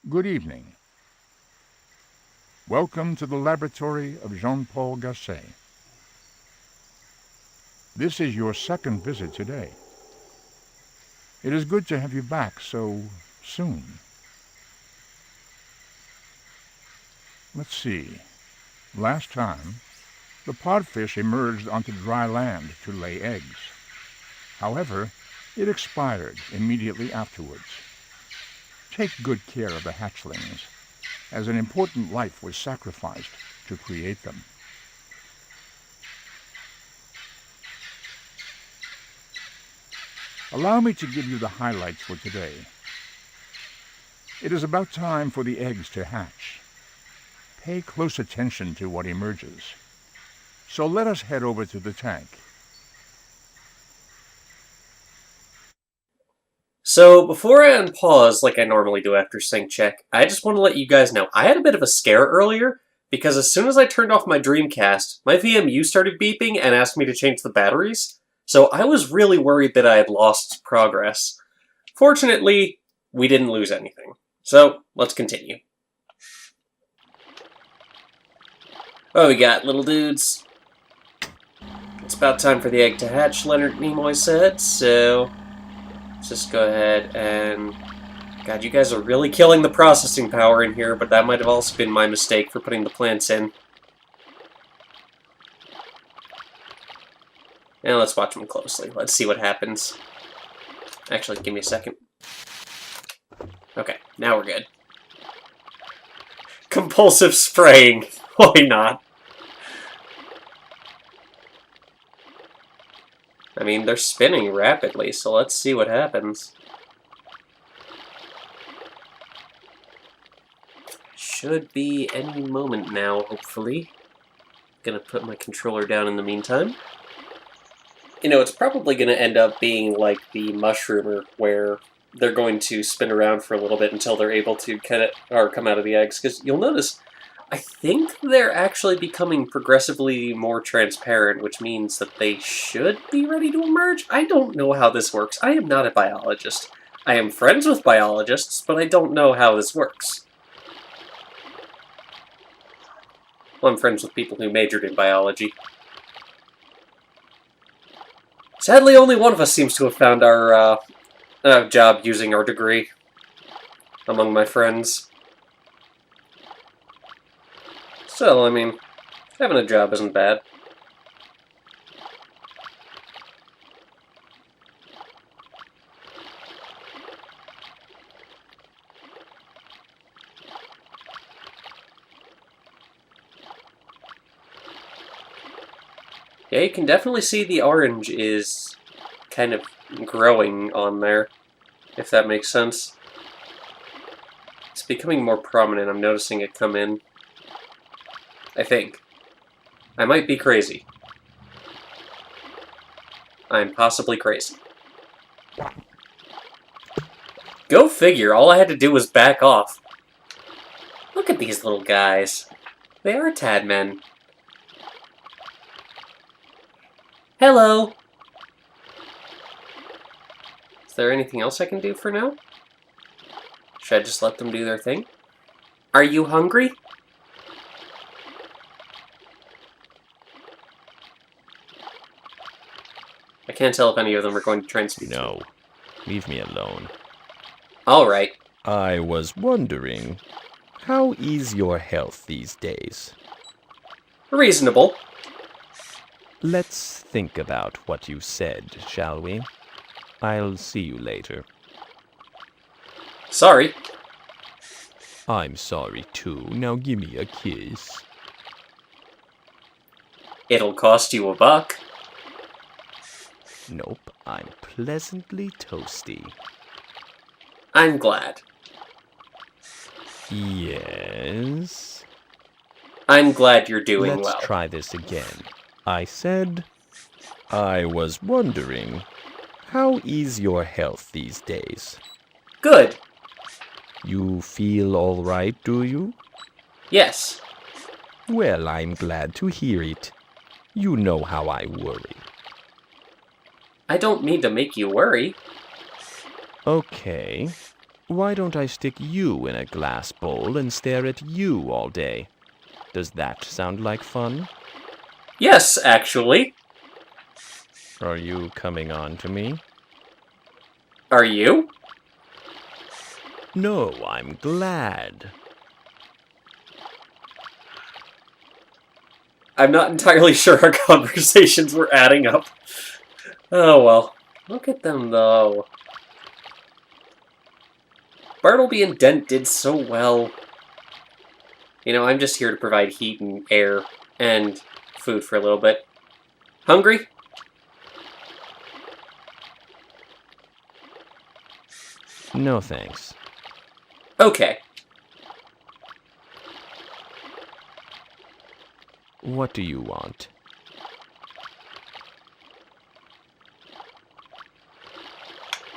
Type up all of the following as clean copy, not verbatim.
Good evening. Welcome to the laboratory of Jean-Paul Gasset. This is your second visit today. It is good to have you back so soon. Let's see. Last time, the podfish emerged onto dry land to lay eggs. However, it expired immediately afterwards. Take good care of the hatchlings, as an important life was sacrificed to create them. Allow me to give you the highlights for today. It is about time for the eggs to hatch. Pay close attention to what emerges. So let us head over to the tank. So, before I unpause like I normally do after sync check, I just want to let you guys know I had a bit of a scare earlier, because as soon as I turned off my Dreamcast, my VMU started beeping and asked me to change the batteries, so I was really worried that I had lost progress. Fortunately, we didn't lose anything. So, let's continue. What we got, little dudes? It's about time for the egg to hatch, Leonard Nimoy said, so let's just go ahead and... God, you guys are really killing the processing power in here, but that might have also been my mistake for putting the plants in. Now let's watch them closely. Let's see what happens. Actually, give me a second. Okay, now we're good. Compulsive spraying. Why not? I mean, they're spinning rapidly, so let's see what happens. Should be any moment now, hopefully. Gonna put my controller down in the meantime. You know, it's probably gonna end up being like the mushroomer, where they're going to spin around for a little bit until they're able to come out of the eggs. Because you'll notice, I think they're actually becoming progressively more transparent, which means that they should be ready to emerge. I don't know how this works. I am not a biologist. I am friends with biologists, but I don't know how this works. Well, I'm friends with people who majored in biology. Sadly, only one of us seems to have found our job using our degree among my friends. Still, I mean, having a job isn't bad. Yeah, you can definitely see the orange is kind of growing on there, if that makes sense. It's becoming more prominent. I'm noticing it come in. I think. I might be crazy. I'm possibly crazy. Go figure, all I had to do was back off. Look at these little guys. They are Tadmen. Hello! Is there anything else I can do for now? Should I just let them do their thing? Are you hungry? I can't tell if any of them are going to try and speak. No. Leave me alone. Alright. I was wondering, how is your health these days? Reasonable. Let's think about what you said, shall we? I'll see you later. Sorry. I'm sorry too. Now give me a kiss. It'll cost you $1. Nope, I'm pleasantly toasty. I'm glad. Yes? I'm glad you're doing well. Let's try this again. I said, I was wondering, how is your health these days? Good. You feel all right, do you? Yes. Well, I'm glad to hear it. You know how I worry. I don't mean to make you worry. Okay. Why don't I stick you in a glass bowl and stare at you all day? Does that sound like fun? Yes, actually. Are you coming on to me? Are you? No, I'm glad. I'm not entirely sure our conversations were adding up. Oh well. Look at them, though. Bartleby and Dent did so well. You know, I'm just here to provide heat and air and food for a little bit. Hungry? No thanks. Okay. What do you want?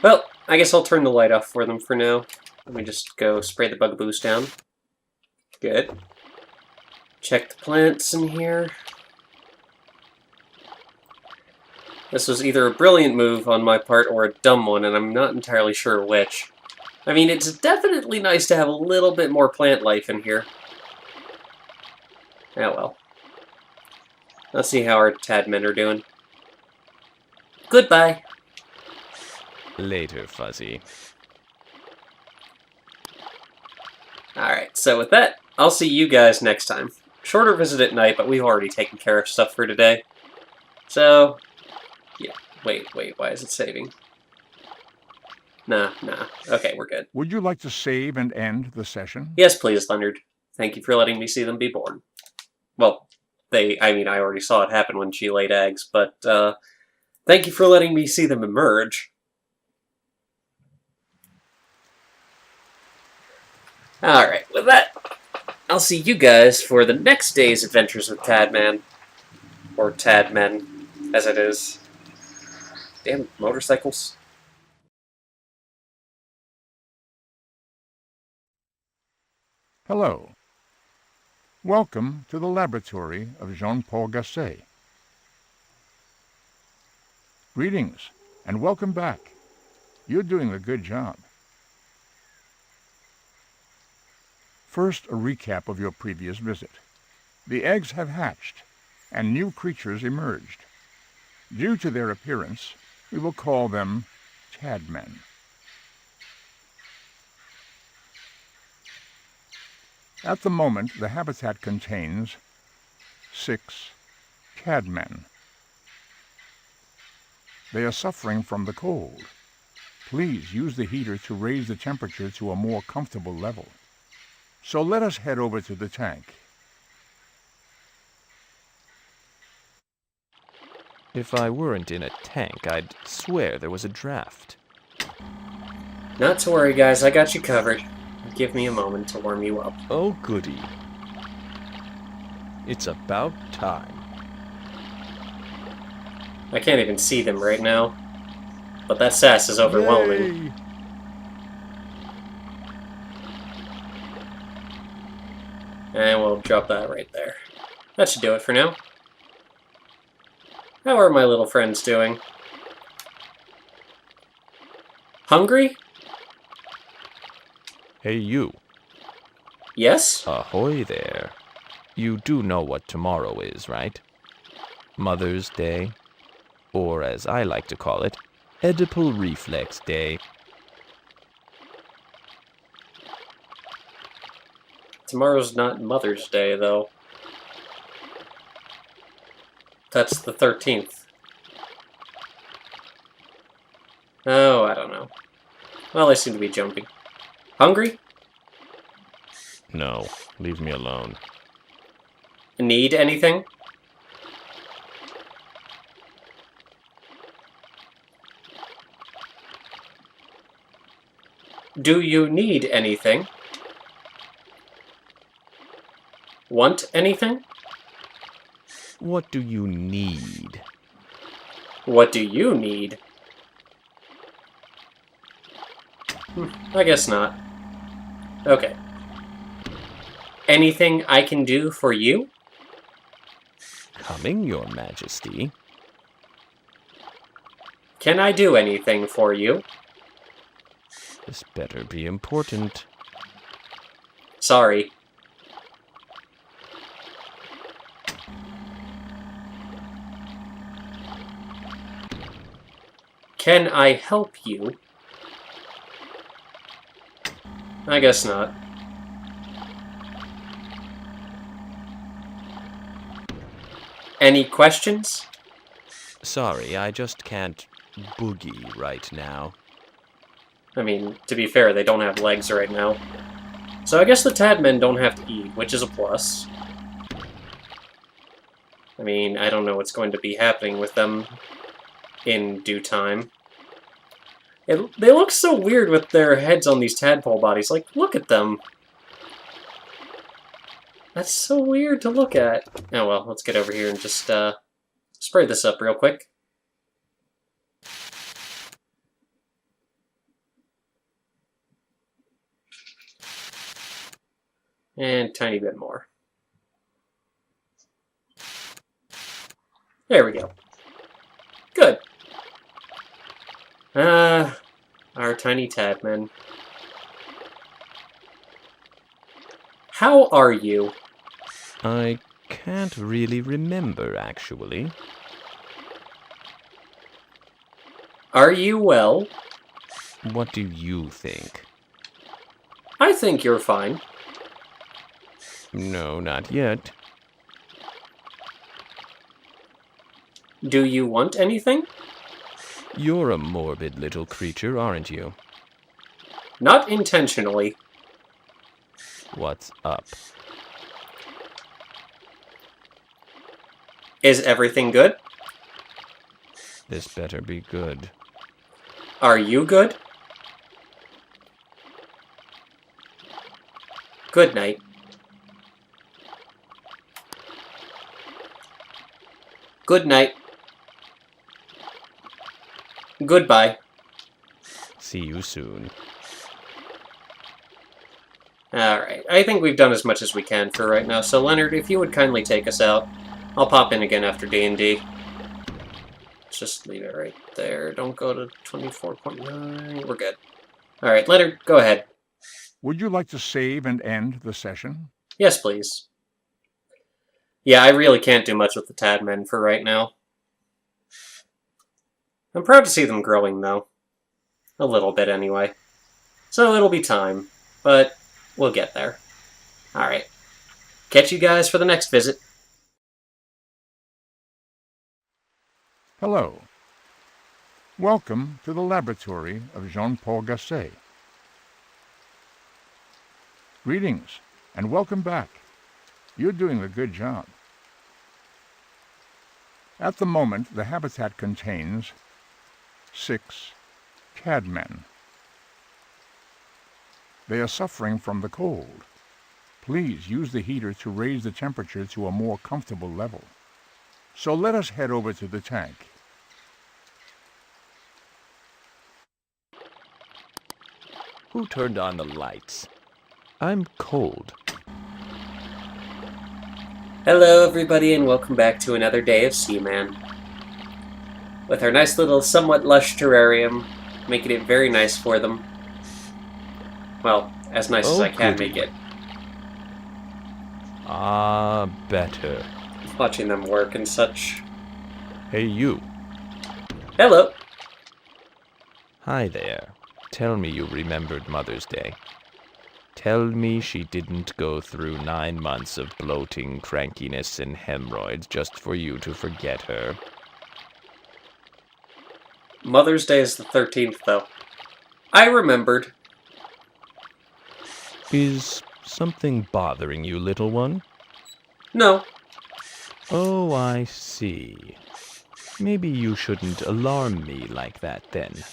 Well, I guess I'll turn the light off for them for now. Let me just go spray the bugaboos down. Good. Check the plants in here. This was either a brilliant move on my part or a dumb one, and I'm not entirely sure which. I mean, it's definitely nice to have a little bit more plant life in here. Oh well. Let's see how our Tadmen are doing. Goodbye. Later, Fuzzy. Alright, so with that, I'll see you guys next time. Shorter visit at night, but we've already taken care of stuff for today. So, yeah. Wait, why is it saving? Nah. Okay, we're good. Would you like to save and end the session? Yes, please, Leonard. Thank you for letting me see them be born. Well, I already saw it happen when she laid eggs, but, thank you for letting me see them emerge. Alright, with that, I'll see you guys for the next day's adventures with Tadman. Or Tadmen, as it is. Damn motorcycles. Hello. Welcome to the laboratory of Jean-Paul Gasset. Greetings, and welcome back. You're doing a good job. First, a recap of your previous visit. The eggs have hatched, and new creatures emerged. Due to their appearance, we will call them Tadmen. At the moment, the habitat contains 6 Tadmen. They are suffering from the cold. Please use the heater to raise the temperature to a more comfortable level. So let us head over to the tank. If I weren't in a tank, I'd swear there was a draft. Not to worry, guys. I got you covered. Give me a moment to warm you up. Oh, goody. It's about time. I can't even see them right now. But that sass is overwhelming. Yay! And we'll drop that right there. That should do it for now. How are my little friends doing? Hungry? Hey, you. Yes? Ahoy there. You do know what tomorrow is, right? Mother's Day. Or, as I like to call it, Oedipal Reflex Day. Tomorrow's not Mother's Day, though. That's the 13th. Oh, I don't know. Well, they seem to be jumping. Hungry? No, leave me alone. Need anything? Do you need anything? Want anything? What do you need? What do you need? I guess not. Okay. Anything I can do for you? Coming, Your Majesty. Can I do anything for you? This better be important. Sorry. Can I help you? I guess not. Any questions? Sorry, I just can't boogie right now. I mean, to be fair, they don't have legs right now. So I guess the Tadmen don't have to eat, which is a plus. I mean, I don't know what's going to be happening with them in due time. They look so weird with their heads on these tadpole bodies. Like, look at them. That's so weird to look at. Oh well, let's get over here and just spray this up real quick. And a tiny bit more. There we go. Good. Our tiny Tadmen. How are you? I can't really remember, actually. Are you well? What do you think? I think you're fine. No, not yet. Do you want anything? You're a morbid little creature, aren't you? Not intentionally. What's up? Is everything good? This better be good. Are you good? Good night. Good night. Goodbye. See you soon. Alright, I think we've done as much as we can for right now, so Leonard, if you would kindly take us out. I'll pop in again after D&D. Let's just leave it right there. Don't go to 24.9. We're good. Alright, Leonard, go ahead. Would you like to save and end the session? Yes, please. Yeah, I really can't do much with the Tadmen for right now. I'm proud to see them growing, though. A little bit, anyway. So it'll be time, but we'll get there. Alright. Catch you guys for the next visit. Hello. Welcome to the laboratory of Jean-Paul Gasset. Greetings, and welcome back. You're doing a good job. At the moment, the habitat contains 6 Tadmen. They are suffering from the cold. Please use the heater to raise the temperature to a more comfortable level. So let us head over to the tank. Who turned on the lights? I'm cold. Hello, everybody, and welcome back to another day of Seaman. With our nice little, somewhat lush terrarium, making it very nice for them. Well, as nice as I can goody. make it. Ah, better. Watching them work and such. Hey, you. Hello. Hi there. Tell me you remembered Mother's Day. Tell me she didn't go through 9 months of bloating, crankiness, and hemorrhoids just for you to forget her. Mother's Day is the 13th, though. I remembered. Is something bothering you, little one? No. Oh, I see. Maybe you shouldn't alarm me like that, then.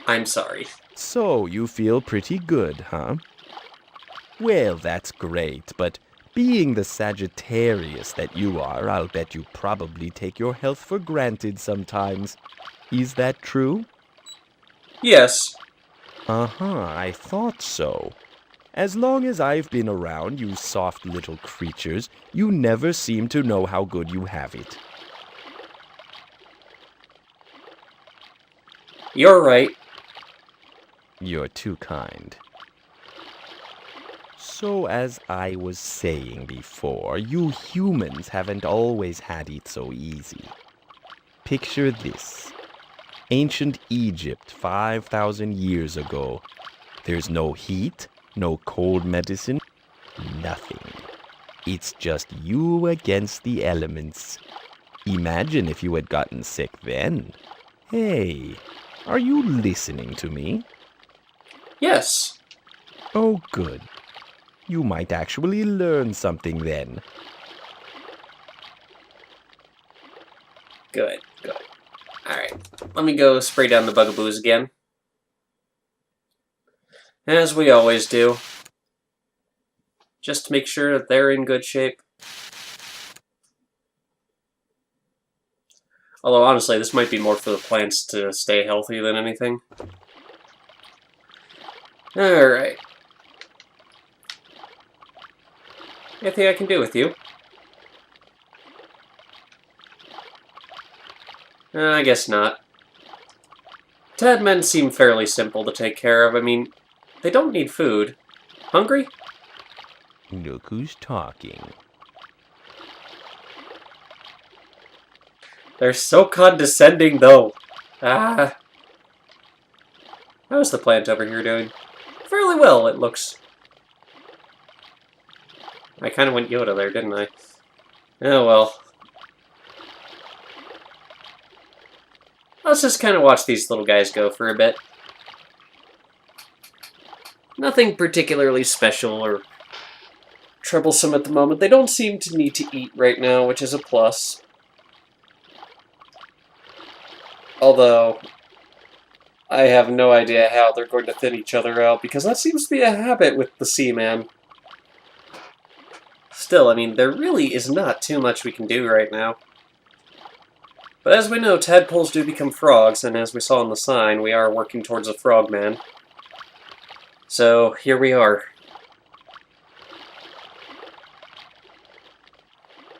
I'm sorry. So, you feel pretty good, huh? Well, that's great, but being the Sagittarius that you are, I'll bet you probably take your health for granted sometimes. Is that true? Yes. Uh-huh, I thought so. As long as I've been around, you soft little creatures, you never seem to know how good you have it. You're right. You're too kind. So as I was saying before, you humans haven't always had it so easy. Picture this. Ancient Egypt 5,000 years ago. There's no heat, no cold medicine, nothing. It's just you against the elements. Imagine if you had gotten sick then. Hey, are you listening to me? Yes. Oh, good. You might actually learn something then. Good. Alright. Let me go spray down the bugaboos again. As we always do. Just to make sure that they're in good shape. Although, honestly, this might be more for the plants to stay healthy than anything. Alright. Anything I can do with you? I guess not. Tadmen seem fairly simple to take care of. I mean, they don't need food. Hungry? Look who's talking. They're so condescending, though. Ah. How's the plant over here doing? Fairly well, it looks. I kind of went Yoda there, didn't I? Oh, well. Let's just kind of watch these little guys go for a bit. Nothing particularly special or troublesome at the moment. They don't seem to need to eat right now, which is a plus. Although, I have no idea how they're going to thin each other out, because that seems to be a habit with the Seaman. Still, I mean, there really is not too much we can do right now. But as we know, tadpoles do become frogs, and as we saw in the sign, we are working towards a frogman. So, here we are.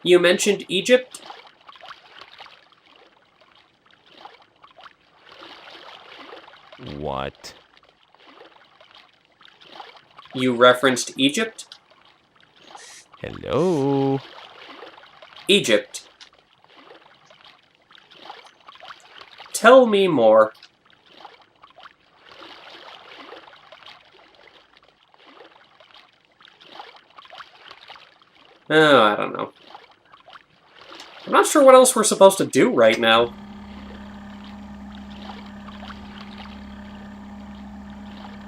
You mentioned Egypt? What? You referenced Egypt? Hello? Egypt. Tell me more. Oh, I don't know. I'm not sure what else we're supposed to do right now.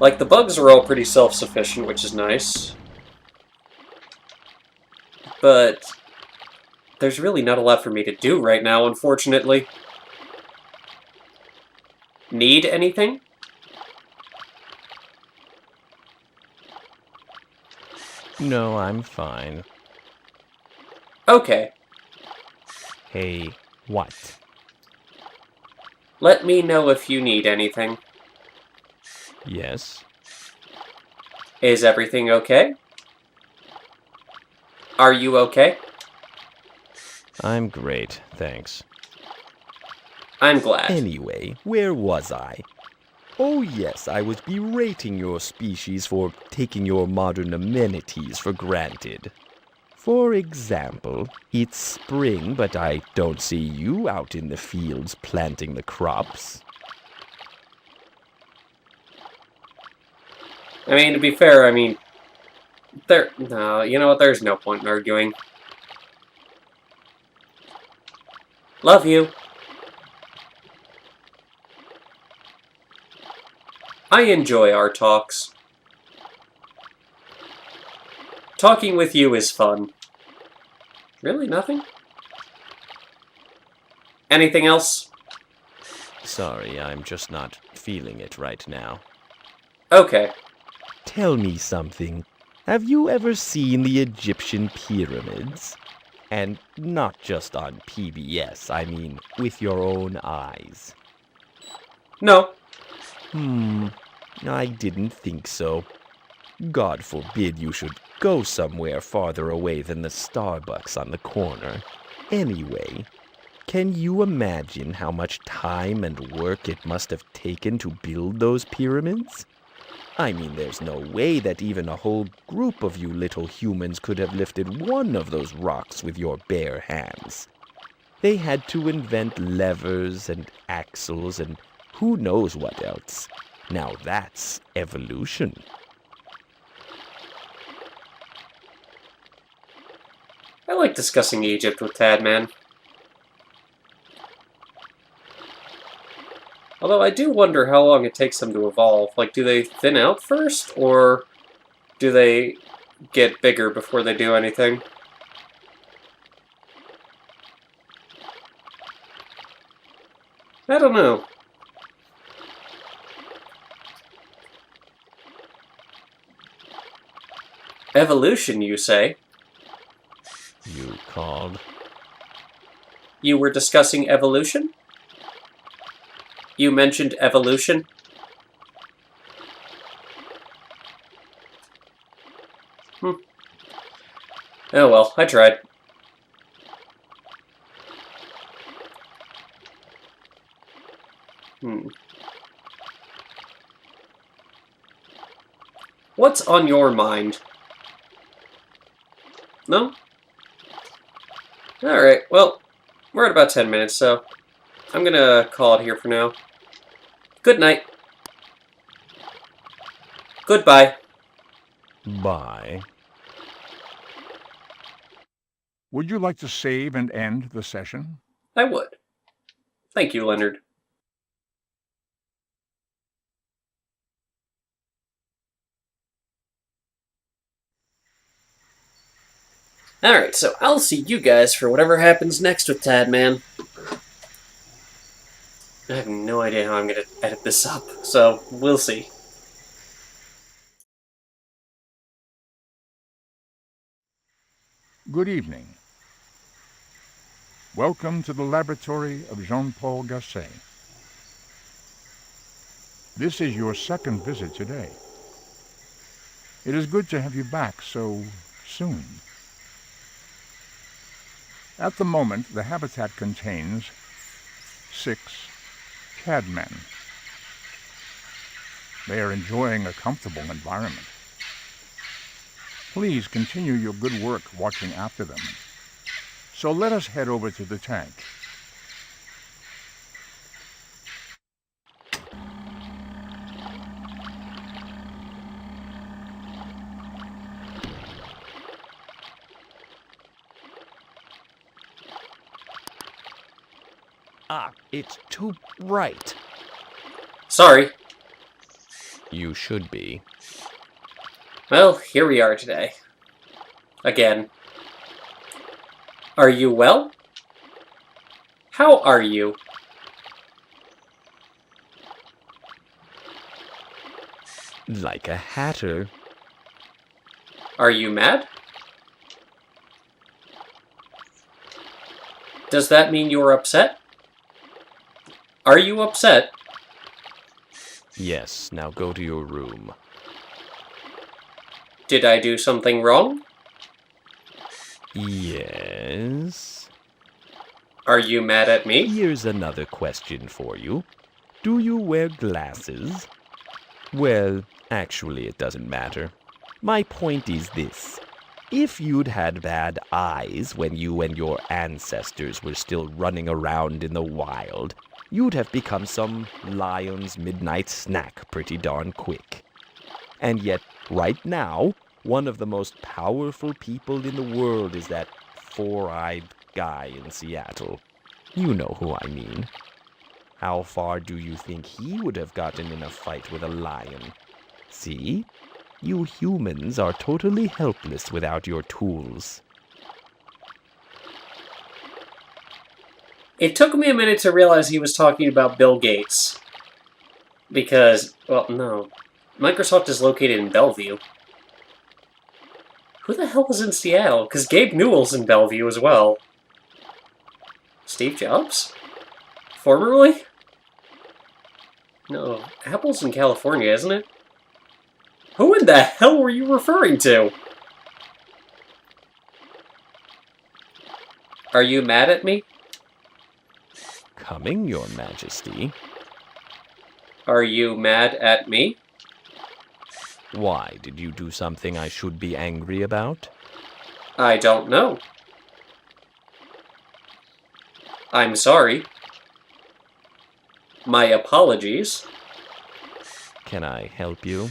Like, the bugs are all pretty self-sufficient, which is nice. But there's really not a lot for me to do right now, unfortunately. Need anything? No, I'm fine. Okay. Hey, what? Let me know if you need anything. Yes? Is everything okay? Are you okay? I'm great, thanks. I'm glad. Anyway, where was I? Oh yes, I was berating your species for taking your modern amenities for granted. For example, it's spring, but I don't see you out in the fields planting the crops. I mean, to be fair, no, you know what, there's no point in arguing. Love you. I enjoy our talks. Talking with you is fun. Really, nothing? Anything else? Sorry, I'm just not feeling it right now. Okay. Tell me something. Have you ever seen the Egyptian pyramids? And not just on PBS, I mean with your own eyes. No. I didn't think so. God forbid you should go somewhere farther away than the Starbucks on the corner. Anyway, Can you imagine how much time and work it must have taken to build those pyramids? I mean, there's no way that even a whole group of you little humans could have lifted one of those rocks with your bare hands. They had to invent levers and axles and who knows what else. Now that's evolution. I like discussing Egypt with Tadman. Although I do wonder how long it takes them to evolve. Like, do they thin out first, or do they get bigger before they do anything? I don't know. Evolution, you say? You called? You were discussing evolution? You mentioned evolution? Oh well, I tried. What's on your mind? No? Alright, well, we're at about 10 minutes, so I'm gonna call it here for now. Good night. Goodbye. Bye. Would you like to save and end the session? I would. Thank you, Leonard. Alright, so I'll see you guys for whatever happens next with Tadman. I have no idea how I'm going to edit this up, so we'll see. Good evening. Welcome to the laboratory of Jean-Paul Gasset. This is your second visit today. It is good to have you back so soon. At the moment, the habitat contains 6 Tadmen. They are enjoying a comfortable environment. Please continue your good work watching after them. So let us head over to the tank. It's too bright. Sorry. You should be. Well, here we are today. Again. Are you well? How are you? Like a hatter. Are you mad? Does that mean you're upset? Are you upset? Yes, now go to your room. Did I do something wrong? Yes? Are you mad at me? Here's another question for you. Do you wear glasses? Well, actually, it doesn't matter. My point is this. If you'd had bad eyes when you and your ancestors were still running around in the wild, you'd have become some lion's midnight snack pretty darn quick. And yet, right now, one of the most powerful people in the world is that four-eyed guy in Seattle. You know who I mean. How far do you think he would have gotten in a fight with a lion? See? You humans are totally helpless without your tools. It took me a minute to realize he was talking about Bill Gates. Because, well, no. Microsoft is located in Bellevue. Who the hell was in Seattle? Because Gabe Newell's in Bellevue as well. Steve Jobs? Formerly? No, Apple's in California, isn't it? Who in the hell were you referring to? Are you mad at me? Coming, Your Majesty. Are you mad at me? Why, did you do something I should be angry about? I don't know. I'm sorry. My apologies. Can I help you?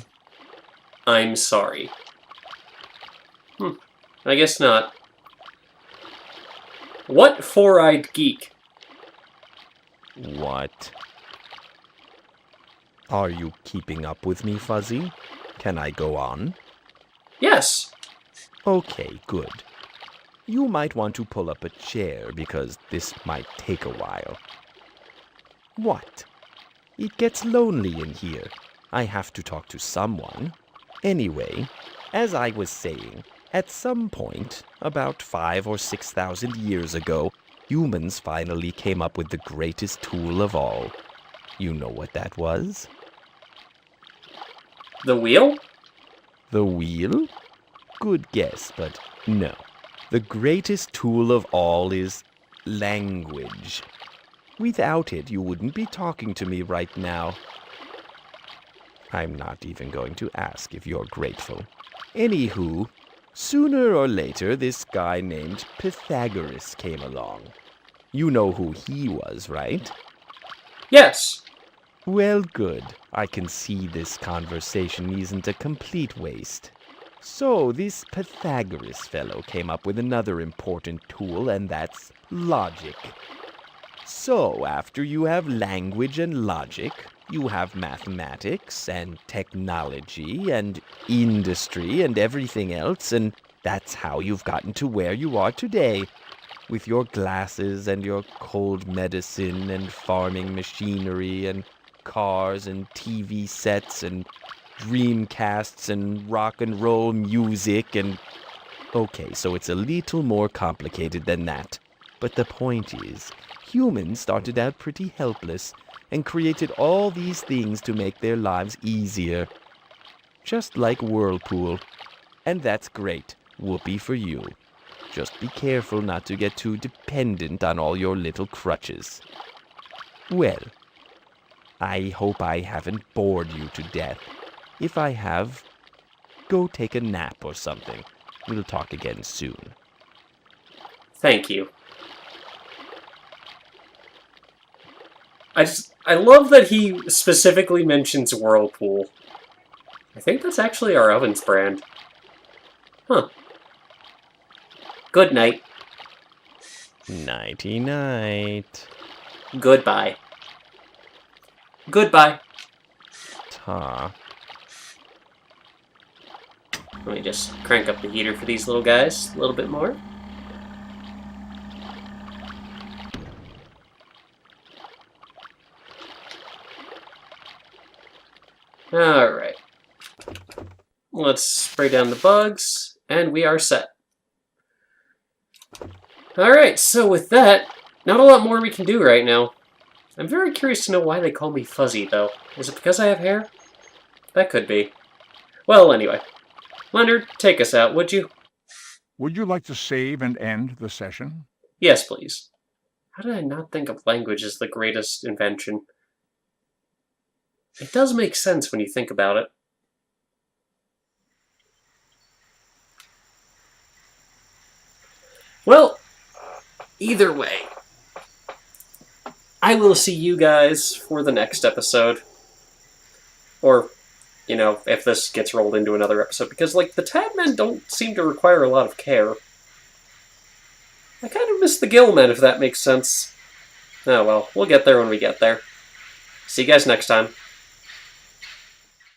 I'm sorry. I guess not. What four-eyed geek? What? Are you keeping up with me, Fuzzy? Can I go on? Yes. Okay, good. You might want to pull up a chair because this might take a while. What? It gets lonely in here. I have to talk to someone. Anyway, as I was saying, at some point, about 5,000 or 6,000 years ago, humans finally came up with the greatest tool of all. You know what that was? The wheel? The wheel? Good guess, but no. The greatest tool of all is language. Without it, you wouldn't be talking to me right now. I'm not even going to ask if you're grateful. Anywho, sooner or later, this guy named Pythagoras came along. You know who he was, right? Yes. Well, good. I can see this conversation isn't a complete waste. So, this Pythagoras fellow came up with another important tool, and that's logic. So, after you have language and logic, you have mathematics and technology and industry and everything else, and that's how you've gotten to where you are today, with your glasses and your cold medicine and farming machinery and cars and TV sets and Dreamcasts and rock and roll music and... Okay, so it's a little more complicated than that. But the point is, humans started out pretty helpless and created all these things to make their lives easier. Just like Whirlpool. And that's great. Whoopee for you. Just be careful not to get too dependent on all your little crutches. Well, I hope I haven't bored you to death. If I have, go take a nap or something. We'll talk again soon. Thank you. I love that he specifically mentions Whirlpool. I think that's actually our oven's brand. Huh. Good night. Nighty-night. Goodbye. Goodbye. Ta. Let me just crank up the heater for these little guys a little bit more. Alright. Let's spray down the bugs, and we are set. Alright, so with that, not a lot more we can do right now. I'm very curious to know why they call me Fuzzy, though. Is it because I have hair? That could be. Well, anyway. Leonard, take us out, would you? Would you like to save and end the session? Yes, please. How did I not think of language as the greatest invention? It does make sense when you think about it. Well, either way, I will see you guys for the next episode. Or, you know, if this gets rolled into another episode, because, like, the Tadmen don't seem to require a lot of care. I kind of miss the gillmen, if that makes sense. Oh well, we'll get there when we get there. See you guys next time.